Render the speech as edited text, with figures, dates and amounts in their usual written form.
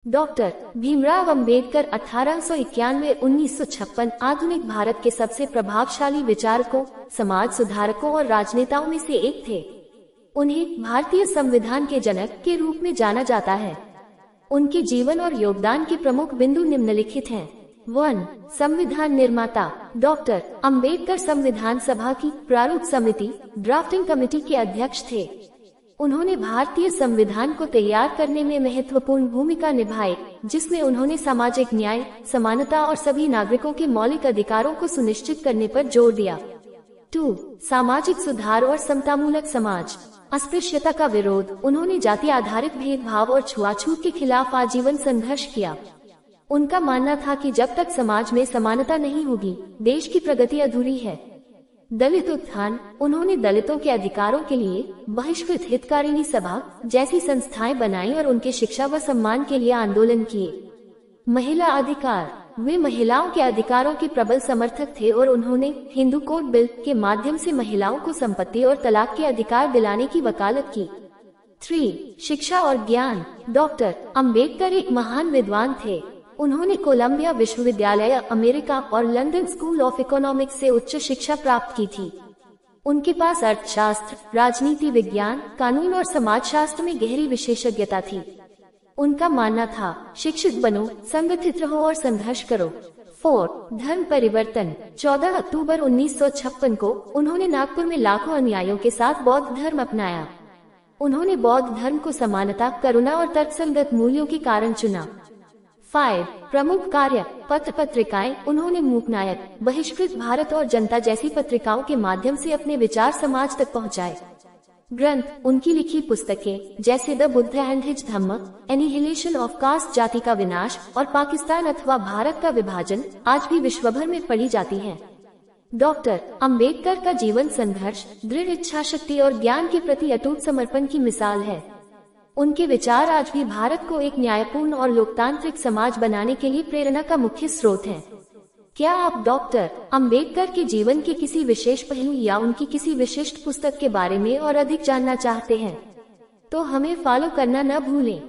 Doctor Bhimrao Ambedkar 1891-1956 आधुनिक भारत के सबसे प्रभावशाली विचारकों, समाज सुधारकों और राजनेताओं में से एक थे। उन्हें भारतीय संविधान के जनक के रूप में जाना जाता है। उनके जीवन और योगदान के प्रमुख बिंदु निम्नलिखित हैं। 1. संविधान निर्माता। डॉक्टर अंबेडकर संविधान सभा की प्रारूप समिति ड्राफ्टिंग कमेटी के अध्यक्ष थे। उन्होंने भारतीय संविधान को तैयार करने में महत्वपूर्ण भूमिका निभाई, जिसमें उन्होंने सामाजिक न्याय, समानता और सभी नागरिकों के मौलिक अधिकारों को सुनिश्चित करने पर जोर दिया। 2. सामाजिक सुधार और समतामूलक समाज। अस्पृश्यता का विरोध। उन्होंने जाति आधारित भेदभाव और छुआछूत के खिलाफ आजीवन संघर्ष किया। उनका मानना था कि जब तक समाज में समानता नहीं होगी, देश की प्रगति अधूरी है। दलित उत्थान। उन्होंने दलितों के अधिकारों के लिए बहिष्कृत हितकारिणी सभा जैसी संस्थाएं बनाई और उनके शिक्षा व सम्मान के लिए आंदोलन किए। महिला अधिकार। वे महिलाओं के अधिकारों के प्रबल समर्थक थे और उन्होंने हिंदू कोड बिल के माध्यम से महिलाओं को संपत्ति और तलाक के अधिकार दिलाने की वकालत की। 3. शिक्षा और ज्ञान। डॉक्टर अंबेडकर एक महान विद्वान थे। उन्होंने कोलंबिया विश्वविद्यालय अमेरिका और लंदन स्कूल ऑफ इकोनॉमिक्स से उच्च शिक्षा प्राप्त की थी। उनके पास अर्थशास्त्र, राजनीति विज्ञान, कानून और समाजशास्त्र में गहरी विशेषज्ञता थी। उनका मानना था, शिक्षित बनो, संगठित रहो और संघर्ष करो। 4. धर्म परिवर्तन। 14 अक्टूबर 1956 को उन्होंने नागपुर में लाखों अनुयायियों के साथ बौद्ध धर्म अपनाया। उन्होंने बौद्ध धर्म को समानता, करुणा और तर्कसंगत मूल्यों के कारण चुना। 5. प्रमुख कार्य। पत्र पत्रिकाएं। उन्होंने मूकनायक, बहिष्कृत भारत और जनता जैसी पत्रिकाओं के माध्यम से अपने विचार समाज तक पहुंचाए। ग्रंथ। उनकी लिखी पुस्तकें जैसे the Buddha and his Dhamma, annihilation of caste जाति का विनाश और पाकिस्तान अथवा भारत का विभाजन आज भी विश्वभर में पढ़ी जाती हैं। डॉक्टर अंबेडकर का जीवन संघर्ष, दृढ़ इच्छा शक्ति और ज्ञान के प्रति अटूट समर्पण की मिसाल है। उनके विचार आज भी भारत को एक न्यायपूर्ण और लोकतांत्रिक समाज बनाने के लिए प्रेरणा का मुख्य स्रोत हैं। क्या आप डॉक्टर अंबेडकर के जीवन के किसी विशेष पहलू या उनकी किसी विशिष्ट पुस्तक के बारे में और अधिक जानना चाहते हैं? तो हमें फॉलो करना न भूलें।